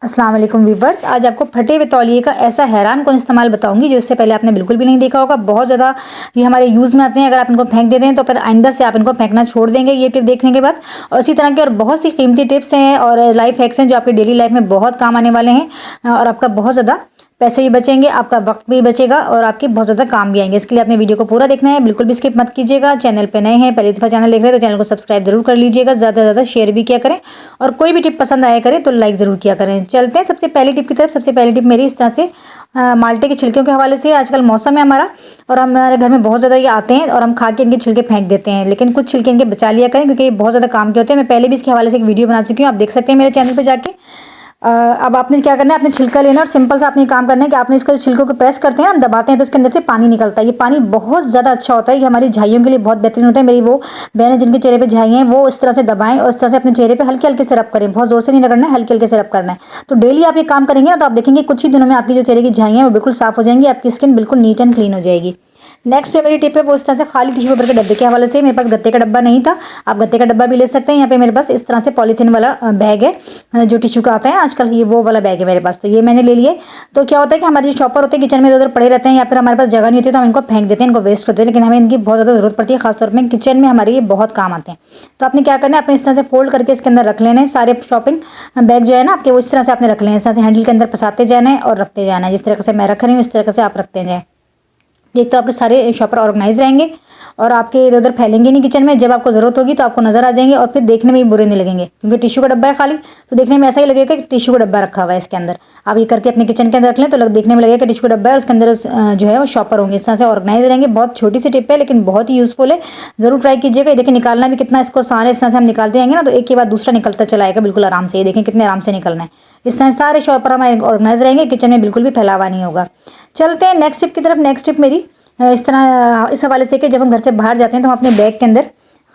अस्सलाम वालेकुम वीवर्स। आज आपको फटे हुए तौलिए का ऐसा हैरान कौन इस्तेमाल बताऊंगी जो इससे पहले आपने बिल्कुल भी नहीं देखा होगा। बहुत ज़्यादा ये हमारे यूज़ में आते हैं। अगर आप इनको फेंक देते हैं तो फिर आइंदा से आप इनको फेंकना छोड़ देंगे ये टिप देखने के बाद। और इसी तरह की और बहुत सी कीमती टिप्स हैं और लाइफ हैक्स हैं जो आपकी डेली लाइफ में बहुत काम आने वाले हैं और आपका बहुत ज़्यादा पैसे भी बचेंगे, आपका वक्त भी बचेगा और आपके बहुत ज़्यादा काम भी आएंगे। इसके लिए आपने वीडियो को पूरा देखना है, बिल्कुल भी स्किप मत कीजिएगा। चैनल पे नए हैं, पहली दफ़ा चैनल देख रहे हैं तो चैनल को सब्सक्राइब जरूर कर लीजिएगा। ज़्यादा से ज़्यादा शेयर भी किया करें और कोई भी टिप पसंद आया करे तो लाइक ज़रूर किया करें। चलते हैं सबसे पहली टिप की तरफ। सबसे पहली टिप मेरी इस तरह से माल्टे के छिलकों के हवाले से। आजकल मौसम है हमारा और हमारे घर में बहुत ज़्यादा ये आते हैं और हम खा के इनके छिलके फेंक देते हैं, लेकिन कुछ छिलके इनके बचा लिया करें क्योंकि ये बहुत ज़्यादा काम के होते हैं। मैं पहले भी इसके हवाले से एक वीडियो बना चुकी हूँ, आप देख सकते हैं मेरे चैनल पर जाके। अब आपने क्या करना है, आपने छिलका लेना और सिंपल सा आपने काम करना है कि आपने इसको छिलकों को प्रेस करते हैं, हम दबाते हैं तो इसके अंदर से पानी निकलता है। ये पानी बहुत ज़्यादा अच्छा होता है, ये हमारी झाइयों के लिए बहुत बेहतरीन होता है। मेरी वो बहनें जिनके चेहरे पे झाई हैं वो इस तरह से दबाएं और इस तरह से अपने चेहरे पे हल्के हल्के से रब करें। बहुत जोर से नहीं रगड़ना है, हल्के हल्के से रब करना है। तो डेली आप ये काम करेंगे ना तो आप देखेंगे कुछ ही दिनों में आपकी जो चेहरे की झाई है वो बिल्कुल साफ हो जाएंगी, आपकी स्किन बिल्कुल नीट एंड क्लीन हो जाएगी। नेक्स्ट जो मेरी टिप है वो इस तरह से खाली टिश्यू पेपर के डब्बे के हवाले से। मेरे पास गत्ते का डब्बा नहीं था, आप गत्ते का डब्बा भी ले सकते हैं। यहाँ पे मेरे पास इस तरह से पॉलीथीन वाला बैग है जो टिश्यू का आता है आजकल, ये वो वाला बैग है मेरे पास, तो ये मैंने ले लिए। तो क्या होता है कि हमारे जो शॉपर होते हैं किचन में इधर पड़े रहते हैं या फिर हमारे पास जगह नहीं होती तो हम इनको फेंक देते हैं, इनको वेस्ट करते हैं, लेकिन हमें इनकी बहुत ज़्यादा जरूरत पड़ती है। खासतौर पर किचन में हमारे ये बहुत काम आते हैं। तो आपने क्या करना है, अपने इस तरह से फोल्ड करके इसके अंदर रख लेना है। सारे शॉपिंग बैग जो है ना आपके वो इस तरह से आपने रख लें, इस तरह से हैंडल के अंदर फंसाते जाना है और रखते जाना है। जिस तरह से मैं रख रही हूँ इस तरह से आप रखते जाएँ। एक तो आपके सारे शॉपर ऑर्गेनाइज रहेंगे और आपके इधर उधर फैलेंगे नहीं किचन में। जब आपको ज़रूरत होगी तो आपको नज़र आ जाएंगे और फिर देखने में भी बुरे नहीं लगेंगे क्योंकि टिश्यू का डब्बा है खाली, तो देखने में ऐसा ही लगेगा कि टिश्यू का डब्बा रखा हुआ है इसके अंदर। आप ये करके अपने किचन के अंदर रख लें तो देखने में लगेगा कि टिश्यू का डब्बा है, उसके अंदर जो है वो शॉपर होंगे, इस तरह से ऑर्गेनाइज रहेंगे। बहुत छोटी सी टिप है लेकिन बहुत ही यूज़फुल है, ज़रूर ट्राई कीजिएगा। देखिए निकालना भी कितना इसको सारे इस तरह से हम निकालते जाएंगे ना तो एक के बाद दूसरा निकलता चला आएगा बिल्कुल आराम से। ये देखें कितने आराम से निकलना है। इस तरह सारे शॉपर हमारे ऑर्गेनाइज रहेंगे, किचन में बिल्कुल भी फैलावा नहीं होगा। चलते हैं नेक्स्ट टिप की तरफ। नेक्स्ट टिप मेरी इस तरह इस हवाले से कि जब हम घर से बाहर जाते हैं तो हम अपने बैग के अंदर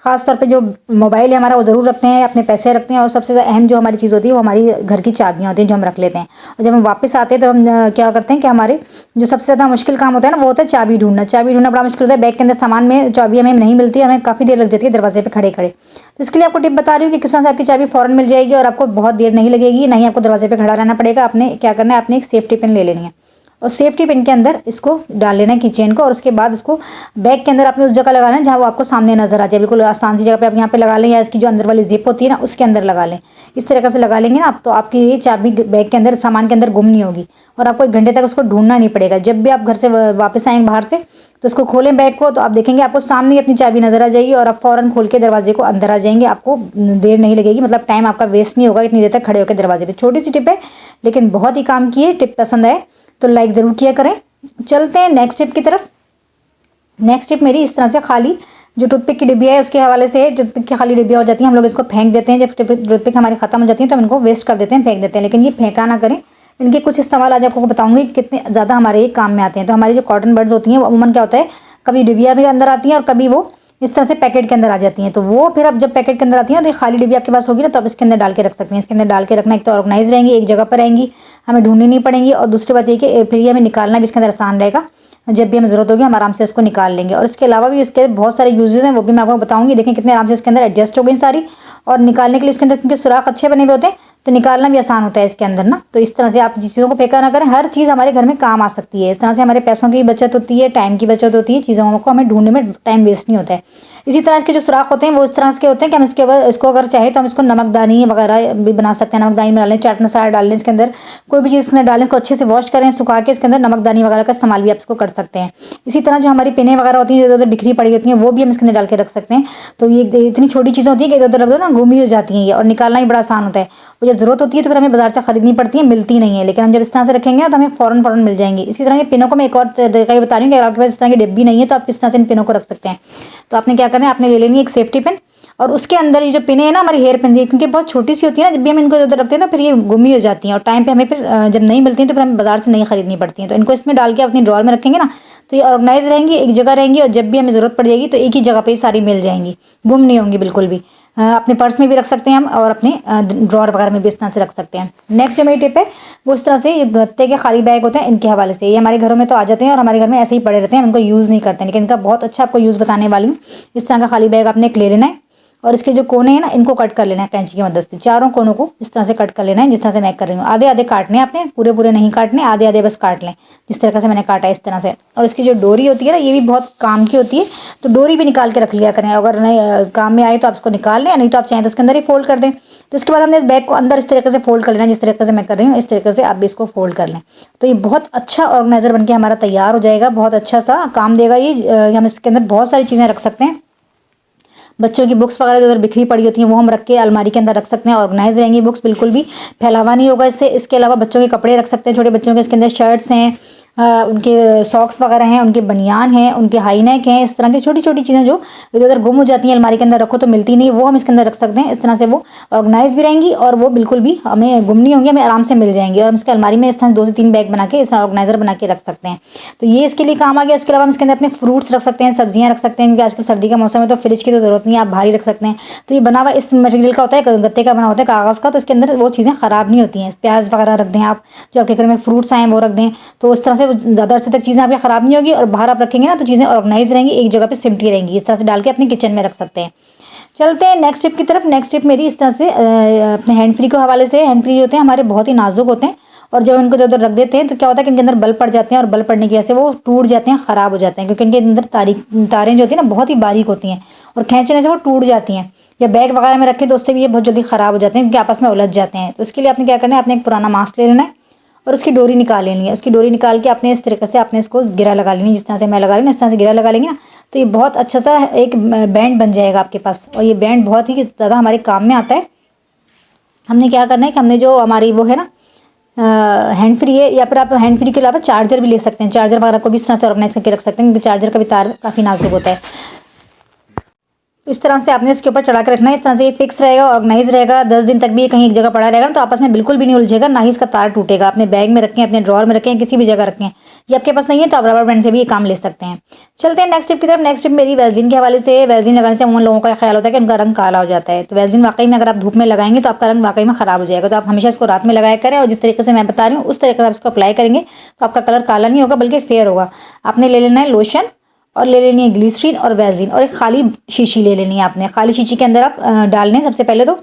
खास तौर पे जो मोबाइल है हमारा वो ज़रूर रखते हैं, अपने पैसे रखते हैं और सबसे ज़्यादा अहम जो हमारी चीज़ होती है वो हमारी घर की चाबियाँ होती हैं जो हम रख लेते हैं। और जब हम वापस आते हैं तो हम क्या करते हैं कि हमारे जो सबसे ज़्यादा मुश्किल काम होता है ना वो होता है चाबी ढूंढना। चाबी ढूंढना बड़ा मुश्किल होता है, बैग के अंदर सामान में चाबी हमें नहीं मिलती, हमें काफ़ी देर लग जाती है दरवाजे पर खड़े खड़े। तो इसके लिए आपको टिप बता रही हूँ कि किस तरह से आपकी चाबी फ़ौरन मिल जाएगी और आपको बहुत देर नहीं लगेगी, नहीं आपको दरवाजे पर खड़ा रहना पड़ेगा। आपने क्या करना है, आपने एक सेफ्टी पिन ले लेनी है और सेफ्टी पिन के अंदर इसको डाल लेना है की चेन को और उसके बाद इसको बैग के अंदर आपने उस जगह लगाना है जहाँ वो आपको सामने नजर आ जाए। बिल्कुल आसान सी जगह पे आप यहाँ पे लगा लें या इसकी जो अंदर वाली जिप होती है ना उसके अंदर लगा लें। इस तरीके से लगा लेंगे ना आप तो आपकी ये चाबी बैग के अंदर सामान के अंदर गुम नहीं होगी और आपको 1 घंटे तक उसको ढूंढना नहीं पड़ेगा। जब भी आप घर से वापस आएंगे बाहर से तो इसको खोलें बैग को तो आप देखेंगे आपको सामने ही अपनी चाबी नजर आ जाएगी और आप फौरन खोल के दरवाजे को अंदर आ जाएंगे। आपको देर नहीं लगेगी, मतलब टाइम आपका वेस्ट नहीं होगा इतनी देर तक खड़े होकर दरवाजे पर। छोटी सी टिप है लेकिन बहुत ही काम की है। टिप पसंद आए तो लाइक ज़रूर किया करें। चलते हैं नेक्स्ट टिप की तरफ। नेक्स्ट टिप मेरी इस तरह से खाली जो टूथपिक की डिब्बिया है उसके हवाले से। टूथपिक की खाली डिब्बिया हो जाती है, हम लोग इसको फेंक देते हैं। जब टूथपिक हमारी खत्म हो जाती है तो हम इनको वेस्ट कर देते हैं, फेंक देते हैं, लेकिन ये फेंका ना करें। इनके कुछ इस्तेमाल आज आपको बताऊंगी कि कितने ज़्यादा हमारे ये काम में आते हैं। तो हमारी जो कॉटन बड्स होती हैं वो अमूमन क्या होता है, कभी डिब्बिया भी अंदर आती हैं और कभी वो इस तरह से पैकेट के अंदर आ जाती हैं। तो वो फिर अब जब पैकेट के अंदर आती है तो ये खाली डिब्बी आपके पास होगी ना तो आप इसके अंदर डाल के रख सकते हैं। इसके अंदर डाल के रखना, एक तो ऑर्गेनाइज रहेंगी, एक जगह पर रहेंगी, हमें ढूंढनी नहीं पड़ेंगी और दूसरी बात ये कि फिर ये हमें निकालना भी इसके अंदर आसान रहेगा। जब भी हमें ज़रूरत होगी हम आराम से इसको निकाल लेंगे। और इसके अलावा भी इसके बहुत सारे यूजेस हैं वो भी मैं आपको बताऊंगी। देखें कितने आराम से इसके अंदर एडजस्ट हो गई सारी और निकालने के लिए इसके अंदर क्योंकि सुराख अच्छे बने हुए होते हैं तो निकालना भी आसान होता है इसके अंदर ना। तो इस तरह से आप जिस चीज़ों को फेंका ना करें, हर चीज़ हमारे घर में काम आ सकती है। इस तरह से हमारे पैसों की बचत होती है, टाइम की बचत होती है, चीज़ों को हमें ढूंढने में टाइम वेस्ट नहीं होता है। इसी तरह के जो सुराख होते हैं वो इस तरह के होते हैं कि हम इसको अगर चाहे तो हम इसको नमकदानी वगैरह भी बना सकते हैं। नमकदानी में डालें, चाट मसाला डाल लें, इसके अंदर कोई भी चीज़ इसके अंदर डालें, इसको अच्छे से वॉश करें, सुखा के इसके अंदर नमकदानी वगैरह का इस्तेमाल भी आप इसको कर सकते हैं। इसी तरह जो हमारी पिनें वगैरह होती हैं जो इधर बिखरी पड़ी होती हैं वो भी हम इसके अंदर डाल के रख सकते हैं। तो ये इतनी छोटी चीज़ें होती हैं कि इधर उधर रख दो ना घूमी हो जाती हैं ये और निकालना ही बड़ा आसान होता है। और जब ज़रूरत होती है तो फिर हमें बाजार से खरीदनी पड़ती है, मिलती नहीं है, लेकिन हम जब इस तरह से रखेंगे ना तो हमें फ़ौरन मिल जाएंगी। इसी तरह ये पिनों को मैं एक और तरीका ये बता रही हूँ कि अगर आपके पास इस तरह की डिब्बी नहीं है तो आप किस तरह से इन पिनों को रख सकते हैं। तो आपने क्या करना है, आपने ले लेनी है एक सेफ्टी पिन और उसके अंदर ये जो पिन है ना हमारी हेयर पिन है, क्योंकि बहुत छोटी सी होती है ना, जब भी हम इनको इधर रखते हैं तो फिर ये गुमी हो जाती हैं और टाइम पे हमें फिर जब नहीं मिलती हैं तो फिर हमें बाजार से नहीं खरीदनी पड़ती हैं। तो इनको इसमें डाल के अपनी ड्रॉर में रखेंगे ना तो ये ऑर्गेनाइज रहेंगी, एक जगह रहेंगी और जब भी हमें ज़रूरत पड़ जाएगी तो एक ही जगह पे सारी मिल जाएंगी, गुम नहीं होंगी बिल्कुल भी। अपने पर्स में भी रख सकते हैं हम और अपने ड्रॉर वगैरह में भी इस तरह से रख सकते हैं। नेक्स्ट जो मेरी टिप है वो इस तरह से ये गत्ते के खाली बैग होते हैं इनके हवाले से। ये हमारे घरों में तो आ जाते हैं और हमारे घर में ऐसे ही पड़े रहते हैं, हम इनको यूज़ नहीं करते हैं, लेकिन इनका बहुत अच्छा आपको यूज़ बताने वाली हूँ। इस तरह का खाली बैग आपने एक ले लेना है और इसके जो कोने हैं ना इनको कट कर लेना है कैंची की मदद से। चारों कोनों को इस तरह से कट कर लेना है जिस तरह से मैं कर रही हूँ। आधे आधे काटने हैं आपने, पूरे पूरे नहीं काटने, आधे आधे बस काट लें जिस तरह से मैंने काटा है इस तरह से। और इसकी जो डोरी होती है ना ये भी बहुत काम की होती है, तो डोरी भी निकाल के रख लिया करें। अगर नहीं काम में आए तो आप इसको निकाल लें, नहीं तो आप चाहें तो उसके अंदर ही फोल्ड कर दें। तो इसके बाद हमने इस बैग को अंदर इस तरीके से फोल्ड कर लेना, जिस तरीके से मैं कर रही हूँ इस तरीके से आप भी इसको फोल्ड कर लें। तो ये बहुत अच्छा ऑर्गेनाइजर बनके हमारा तैयार हो जाएगा, बहुत अच्छा सा काम देगा ये। हम इसके अंदर बहुत सारी चीज़ें रख सकते हैं। बच्चों की बुक्स वगैरह जो उधर बिखरी पड़ी होती हैं वो हम रख के अलमारी के अंदर रख सकते हैं, ऑर्गेनाइज रहेंगी बुक्स, बिल्कुल भी फैलावा नहीं होगा इससे। इसके अलावा बच्चों के कपड़े रख सकते हैं, छोटे बच्चों के, इसके अंदर शर्ट्स हैं, उनके सॉक्स वगैरह हैं, उनके बनियान हैं, उनके हाई नेक हैं, इस तरह की छोटी छोटी चीज़ें जो इधर उधर गुम हो जाती हैं, अलमारी के अंदर रखो तो मिलती नहीं, वो हम इसके अंदर रख सकते हैं। इस तरह से वो ऑर्गेनाइज भी रहेंगी और वो बिल्कुल भी हमें गुम नहीं होंगी, हमें आराम से मिल जाएंगी। और हम इसके अलमारी में इस तरह 2 से 3 बैग बना के इस ऑर्गेनाइजर बना के रख सकते हैं, तो ये इसके लिए काम आ गया। इसके अलावा हम इसके अंदर अपने फ्रूट्स रख सकते हैं, सब्जियाँ रख सकते हैं, क्योंकि आजकल सर्दी का मौसम है तो फ्रिज की तो जरूरत नहीं है, आप भारी रख सकते हैं। तो ये बना हुआ इस मटेरियल का होता है, गत्ते का बना होता है, कागज़ का, तो इसके अंदर वो चीज़ें ख़राब नहीं होती हैं। प्याज वगैरह रख दें आप, जो आपके घर में फ्रूट्स आए वो रख दें, तो उस तरह से ज़्यादा अर्से तक चीज़ें आपकी ख़राब नहीं होगी। और बाहर आप रखेंगे ना तो चीज़ें ऑर्गेनाइज रहेंगी, एक जगह पे सिमटी रहेंगी, इस तरह से डाल के अपने किचन में रख सकते हैं। चलते हैं नेक्स्ट टिप की तरफ। नेक्स्ट टिप मेरी इस तरह से अपने हैंड फ्री के हवाले से। हैंड फ्री होते हैं हमारे बहुत ही नाजुक होते हैं, और जब इनको इधर रख देते हैं तो क्या होता है कि इनके अंदर बल्ब पड़ जाते हैं, और बल्ब पड़ने की वजह से वो टूट जाते हैं, ख़राब हो जाते हैं, क्योंकि इनके अंदर तारें जो होती हैं ना बहुत ही बारीक होती हैं, और खींचने से वो टूट जाती हैं। या बैग वगैरह में रखें तो उससे भी ये बहुत जल्दी ख़राब हो जाते हैं, क्योंकि आपस में उलझ जाते हैं। तो इसके लिए आपने क्या करना है, आपने एक पुराना मास्क ले लेना है और उसकी डोरी निकाल लेनी है। उसकी डोरी निकाल के आपने इस तरीके से आपने इसको गिरा लगा लेनी है, जिस तरह से मैं लगा रही हूँ इस तरह से गिरा लगा लेंगे ना, तो ये बहुत अच्छा सा एक बैंड बन जाएगा आपके पास। और ये बैंड बहुत ही ज़्यादा हमारे काम में आता है। हमने क्या करना है कि हमने जो हमारी वो है ना हैंड फ्री है, या फिर आप हैंड फ्री के अलावा चार्जर भी ले सकते हैं, चार्जर वगैरह को भी इस तरह से ऑर्गेनाइज करके रख सकते हैं, क्योंकि चार्जर का भी तार काफ़ी नाजुक होता है। इस तरह से आपने इसके ऊपर चढ़ा के रखना है, इस तरह से ये फिक्स रहेगा, ऑर्गेनाइज रहेगा। 10 दिन तक भी ये कहीं एक जगह पड़ा रहेगा तो आपस में बिल्कुल भी नहीं उलझेगा, ना ही इसका तार टूटेगा। अपने बैग में रखें, अपने ड्रॉर में रखें, किसी भी जगह रखें। ये आपके पास नहीं है तो आप रबर बैंड से भी ये काम ले सकते हैं। चलते हैं नेक्स्ट टिप की तरफ। नेक्स्ट टिप मेरी वैसलीन के हवाले से। वैसलीन लगाने से उन लोगों का ख्याल होता है कि उनका रंग काला हो जाता है, तो वैसलीन वाकई में अगर आप धूप में लगाएंगे तो आपका रंग वाकई में ख़राब हो जाएगा। तो आप हमेशा इसको रात में लगाया करें, और जिस तरीके से मैं बता रही हूँ उस तरीके से आप इसको अप्लाई करेंगे तो आपका कलर काला नहीं होगा बल्कि फेयर होगा। आपने ले लेना है लोशन, और ले लेनी है ग्लिसरीन और वैसलीन, और एक खाली शीशी ले लेनी है आपने। खाली शीशी के अंदर आप डालने सबसे पहले तो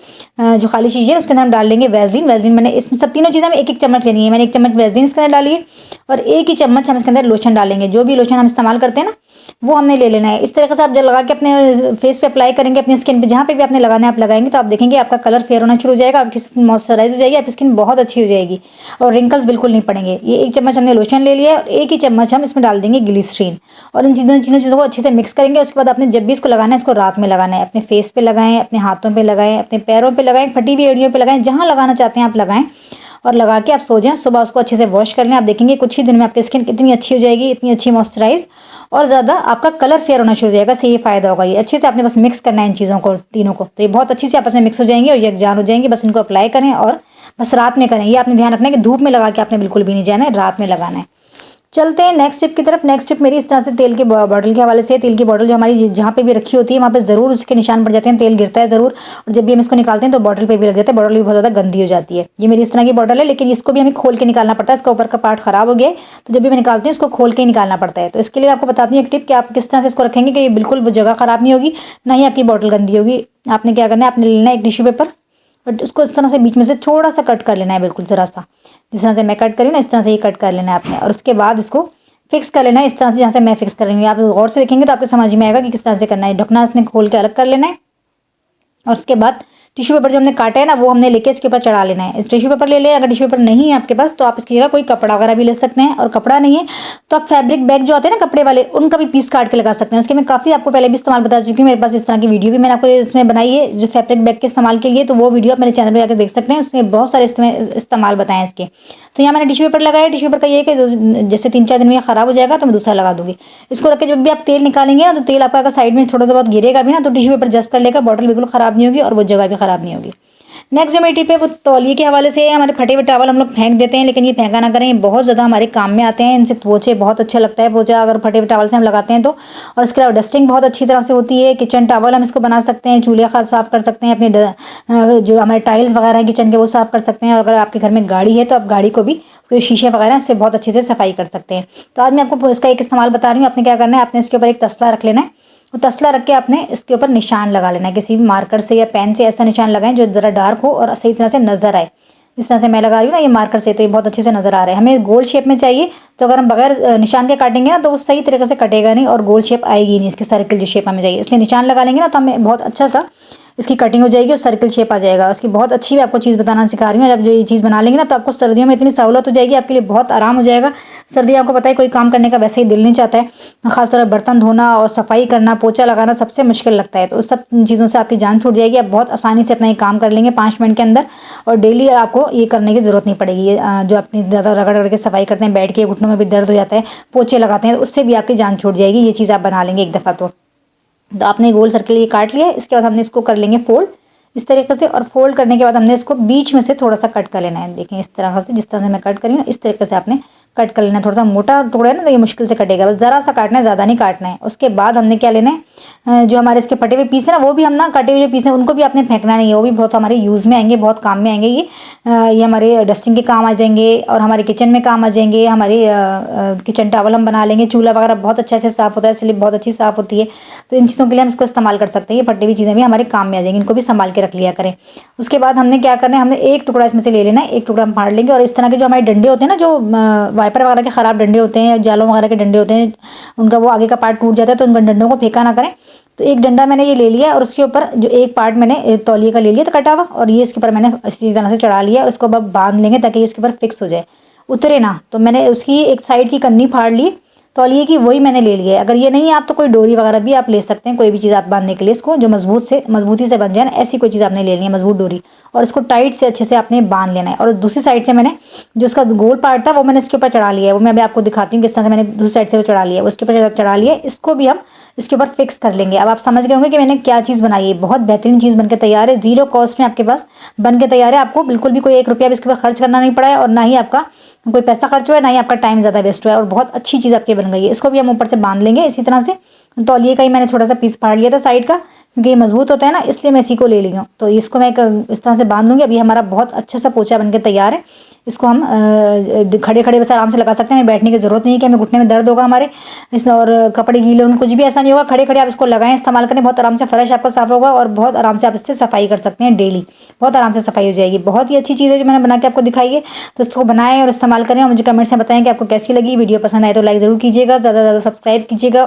जो खाली शीशी है उसके अंदर हम डाल लेंगे वैसलीन। वैसलीन मैंने इसमें सब तीनों चीज़ें हमें एक एक चम्मच लेनी है। मैंने 1 चम्मच वैसलीन इसके अंदर डाली है, और 1 ही चम्मच हम इसके अंदर लोशन डालेंगे। जो भी लोशन हम इस्तेमाल करते हैं ना वो हमने ले लेना है। इस तरीके से आप जब लगा के अपने फेस पे अप्लाई करेंगे, अपनी स्किन पे जहाँ पे भी आपने लगाना है आप लगाएंगे, तो आप देखेंगे आपका कलर फेयर होना शुरू हो जाएगा, आपकी स्किन मॉइस्चराइज हो जाएगी, आपकी स्किन बहुत अच्छी हो जाएगी, और रिंकल्स बिल्कुल नहीं पड़ेंगे। ये 1 चम्मच हमने लोशन ले लिया है, और 1 ही चम्मच हम इसमें डाल देंगे ग्लिसरीन, और इन तीनों चीज़ों को अच्छे से मिक्स करेंगे। उसके बाद आपने जब भी इसको लगाना है इसको रात में लगाना है। अपने फेस पे लगाएं, अपने हाथों पे लगाएं, अपने पैरों पे लगाएं, फटी हुई एड़ियों पे लगाएं, जहाँ लगाना चाहते हैं आप लगाएं, और लगा के आप सो जाएं। सुबह उसको अच्छे से वॉश कर लें, आप देखेंगे कुछ ही दिन में आपकी स्किन कितनी अच्छी हो जाएगी, इतनी अच्छी मॉइस्चराइज, और ज़्यादा आपका कलर फेयर होना शुरू हो जाएगा। से ये फ़ायदा होगा। ये अच्छे से आपने बस मिक्स करना है इन चीज़ों को, तीनों को, तो ये बहुत अच्छी से आपस में मिक्स हो जाएंगे और यकजान हो जाएंगे। बस इनको अप्लाई करें और बस रात में करें। ये आपने ध्यान रखना है कि धूप में लगा के आपने बिल्कुल भी नहीं जाना है, रात में लगाना है। चलते हैं नेक्स्ट टिप की तरफ। नेक्स्ट टिप मेरी इस तरह से तेल की बॉटल के हवाले से। तेल की बॉटल जो हमारी जहाँ पे भी रखी होती है वहाँ पे ज़रूर उसके निशान पड़ जाते हैं, तेल गिरता है ज़रूर, और जब भी हम इसको निकालते हैं तो बॉटल पे भी लग जाता है, बॉटल भी बहुत ज़्यादा गंदी हो जाती है। ये मेरी इस तरह की बॉटल है, लेकिन इसको भी हमें खोल के निकालना पड़ता है। इसका ऊपर का पार्ट ख़राब हो गया है, तो जब भी मैं निकालती हूँ इसको खोल के ही निकालना पड़ता है। तो इसके लिए आपको बताती हूँ एक टिप कि आप किस तरह से इसको रखेंगे कि ये बिल्कुल वो जगह ख़राब नहीं होगी, ना ही आपकी बॉटल गंदी होगी। आपने क्या करना है, आपने लेना है एक टिश्यू पेपर, बट उसको इस तरह से बीच में से थोड़ा सा कट कर लेना है, बिल्कुल ज़रा सा, जिस तरह से मैं कट करी ना इस तरह से ही कट कर लेना है आपने। और उसके बाद इसको फिक्स कर लेना है इस तरह से, जहाँ से मैं फिक्स करेंगे। आप गौर से देखेंगे तो आपको समझ में आएगा कि किस तरह से करना है। ढकना इसने खोल के अलग कर लेना है, और उसके बाद टिश्यू पेपर जो हमने काटा है ना वो हमने लेके इसके ऊपर चढ़ा लेना है। टिश्यू पेपर ले लें, अगर टिश्यू पेपर नहीं है आपके पास तो आप इसकी जगह कोई कपड़ा वगैरह भी ले सकते हैं, और कपड़ा नहीं है तो आप फैब्रिक बैग जो आते हैं ना कपड़े वाले, उनका भी पीस काट के लगा सकते हैं। उसके मैं काफ़ी आपको पहले भी इस्तेमाल बता चुकी हूँ, मेरे पास इस तरह की वीडियो भी मैंने आपको इसमें बनाई है जो फैब्रिक बैग के इस्तेमाल के लिए, तो वो वीडियो आप मेरे चैनल पर जाकर देख सकते हैं। उसमें बहुत सारे इस्तेमाल बताएं इसके। तो यहाँ मैंने टिश्यू पेपर लगाया। टिश्यू पेपर का ये है कि जैसे 3-4 दिन में ख़राब हो जाएगा तो मैं दूसरा लगा दूँगी। इसको रख के जब भी आप तेल निकालेंगे ना तो तेल आपका अगर साइड में थोड़ा बहुत गिरेगा भी ना तो टिश्यू पेपर जस्ट कर लेगा, बॉटल बिल्कुल ख़राब नहीं होगी और वो जगह भी ख़राब नहीं होगी। नेक्स्ट जो मेरी टिप है वो तौलिए के हवाले से है। हमारे फटे हुए टॉवल हम लोग फेंक देते हैं, लेकिन ये फेंका ना करें, ये बहुत ज़्यादा हमारे काम में आते हैं। इनसे पोछे बहुत अच्छा लगता है, पोछा अगर फटे हुए टॉवल से हम लगाते हैं तो। और इसके अलावा डस्टिंग बहुत अच्छी तरह से होती है। किचन टॉवल हम इसको बना सकते हैं, चूल्हे खास साफ़ कर सकते हैं, अपने जो हमारे टाइल्स वगैरह हैं किचन के वो साफ़ कर सकते हैं। और अगर आपके घर में गाड़ी है तो आप गाड़ी को भी शीशे वगैरह उससे बहुत अच्छे से सफाई कर सकते हैं। तो आज मैं आपको इसका एक इस्तेमाल बता रही हूँ। आपने क्या करना है, आपने इसके ऊपर एक तसला रख लेना है। वो तसला रख के आपने इसके ऊपर निशान लगा लेना है, किसी भी मार्कर से या पेन से ऐसा निशान लगाएं जो ज़रा डार्क हो और सही तरह से नज़र आए। इस तरह से मैं लगा रही हूँ ना ये मार्कर से, तो ये बहुत अच्छे से नज़र आ रहा है। हमें गोल शेप में चाहिए, तो अगर हम बगैर निशान के काटेंगे ना तो वो सही तरीके से कटेगा नहीं और गोल शेप आएगी नहीं, इसकी सर्किल जो शेप हमें चाहिए। इसलिए निशान लगा लेंगे ना तो हमें बहुत अच्छा सा इसकी कटिंग हो जाएगी और सर्किल शेप आ जाएगा। उसकी बहुत अच्छी मैं आपको चीज़ बताना सिखा रही हूँ। जब जो ये चीज़ बना लेंगे ना तो आपको सर्दियों में इतनी सहूलत हो जाएगी, आपके लिए बहुत आराम हो जाएगा। सर्दी आपको पता है कोई काम करने का वैसे ही दिल नहीं चाहता है, खासतौर पर बर्तन धोना और सफाई करना, पोछा लगाना सबसे मुश्किल लगता है। तो उस सब चीज़ों से आपकी जान छूट जाएगी, आप बहुत आसानी से अपना ये काम कर लेंगे 5 मिनट के अंदर। और डेली आपको ये करने की ज़रूरत नहीं पड़ेगी। ये जो अपनी ज़्यादा रगड़ रगड़ के सफाई करते हैं, बैठ के घुटनों में भी दर्द हो जाता है, पोछे लगाते हैं, तो उससे भी आपकी जान छूट जाएगी। ये चीज़ आप बना लेंगे एक दफ़ा तो आपने गोल सर्किल ये काट लिया है। इसके बाद हमने इसको कर लेंगे फोल्ड इस तरीके से, और फोल्ड करने के बाद हमने इसको बीच में से थोड़ा सा कट कर लेना है। देखें इस तरह से, जिस तरह से मैं कट करी हूँ इस तरीके से आपने कट कर लेना है। थोड़ा सा मोटा टुकड़ा है ना तो ये मुश्किल से कटेगा, बस ज़रा सा काटना है, ज़्यादा नहीं काटना है। उसके बाद हमने क्या लेना है, जो हमारे इसके फटे हुए पीस है ना वो भी हम ना, कटे हुए जो पीस हैं उनको भी आपने फेंकना नहीं है, वो भी बहुत हमारे यूज़ में आएंगे, बहुत काम में आएंगे। ये हमारे डस्टिंग के काम आ जाएंगे और हमारे किचन में काम आ जाएंगे। हमारे किचन टॉवल हम बना लेंगे, चूल्हा वगैरह बहुत अच्छा से साफ़ होता है, स्लिप बहुत अच्छी साफ़ होती है। तो इन चीज़ों के लिए हम इसको इस्तेमाल कर सकते हैं। ये फटी हुई चीज़ें भी हमारे काम में आ जाएंगी, इनको भी संभाल के रख लिया करें। उसके बाद हमने क्या करना है, हमने एक टुकड़ा इसमें से ले लेना है, एक टुकड़ा हम फाड़ लेंगे और इस तरह के जो हमारे डंडे होते हैं ना, जो वाइपर वगैरह के ख़राब डंडे होते हैं या जालों वगैरह के डंडे होते हैं, उनका वो आगे का पार्ट टूट जाता है, तो उन डंडों को फेंका ना करें। तो एक डंडा मैंने ये ले लिया और उसके ऊपर जो एक पार्ट मैंने तौलिए का ले लिया था कटा हुआ, और ये इसके ऊपर मैंने इसी तरह से चढ़ा लिया और इसको अब बांध लेंगे ताकि ये इसके ऊपर फिक्स हो जाए, उतरे ना। तो मैंने उसकी एक साइड की कन्नी फाड़ ली तौलिए की, वही मैंने ले लिया है। अगर ये नहीं है आप तो कोई डोरी वगैरह भी आप ले सकते हैं, कोई भी चीज़ आप बांधने के लिए इसको जो मजबूती से बन जाए ना, ऐसी कोई चीज़ आपने ले ली है, मजबूत डोरी, और इसको टाइट से अच्छे से आपने बांध लेना है। और दूसरी साइड से मैंने जो इसका गोल पार्ट था वो मैंने इसके ऊपर चढ़ा लिया है, वो मैं अभी आपको दिखाती हूँ किस तरह से मैंने दूसरी साइड से वो चढ़ा लिया है, उसके ऊपर चढ़ा लिया है। इसको भी हम इसके ऊपर फिक्स कर लेंगे। अब आप समझ गए होंगे कि मैंने क्या चीज़ बनाई है। बहुत बेहतरीन चीज़ बनके तैयार है, जीरो कॉस्ट में आपके पास बन के तैयार है। आपको बिल्कुल भी कोई 1 रुपया भी इसके ऊपर खर्च करना नहीं पड़ा है, और ना ही आपका कोई पैसा खर्च हुआ है, ना ही आपका टाइम ज़्यादा वेस्ट हुआ है, और बहुत अच्छी चीज़ आपकी बन गई है। इसको भी हम ऊपर से बांध लेंगे इसी तरह से। तौलिए का ही मैंने छोटा सा पीस फाड़ लिया था साइड का, क्योंकि ये मजबूत होता है ना, इसलिए मैं इसी को ले ली हूँ। तो इसको मैं इस तरह से बांध लूँगी। अभी हमारा बहुत अच्छा सा पोछा बनके तैयार है। इसको हम खड़े खड़े बस आराम से लगा सकते हैं, हमें बैठने की ज़रूरत नहीं है कि हमें घुटने में दर्द होगा हमारे इस, और कपड़े गीले होंगे, कुछ भी ऐसा नहीं होगा। खड़े खड़े आप इसको लगाएं, इस्तेमाल करें, बहुत आराम से फर्श आपको साफ होगा और बहुत आराम से आप इससे सफाई कर सकते हैं डेली, बहुत आराम से सफाई हो जाएगी। बहुत ही अच्छी चीज़ है जो मैंने बना के आपको दिखाई है। तो इसको बनाएं और इस्तेमाल करें और मुझे कमेंट्स में बताएं कि आपको कैसी लगी। वीडियो पसंद आए तो लाइक ज़रूर कीजिएगा, ज़्यादा से ज़्यादा सब्सक्राइब कीजिएगा।